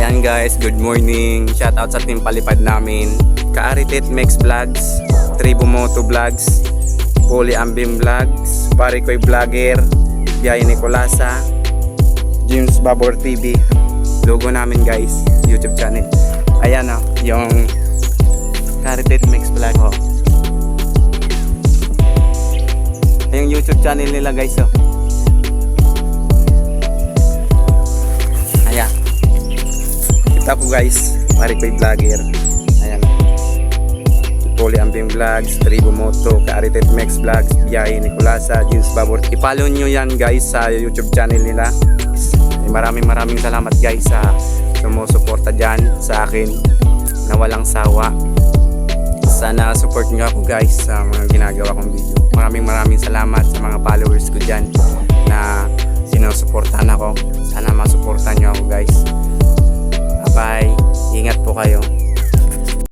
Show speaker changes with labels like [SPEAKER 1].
[SPEAKER 1] Ayan guys, good morning. Shoutout sa team palipad namin. Kaaritet Mex Vlogs, Tribo Moto Vlogs, Puli Ambim Vlogs, Parikoy Vlogger, Biyahe Nicolasa, James Babor TV. Logo namin guys, YouTube channel. Ayan o, yung Kaaritet Mex Vlog. Oh. Yung YouTube channel nila guys oh. Ayan. Kita ko guys, Parikoy Vlogger. Ayan. Puli Ambing Vlogs, Tribo Moto, Kaaritet Mex Vlogs, Biyahe Nicolasa, James Babor. I-follow nyo yan guys sa YouTube channel nila. Maraming salamat guys sa sumusuporta dyan sa akin na walang sawa. Sana support nyo ako guys sa mga ginagawa kong video. Maraming salamat sa mga followers ko dyan na sinusuportahan ako. Sana masuportahan nyo ako guys. Bye, ingat po kayo.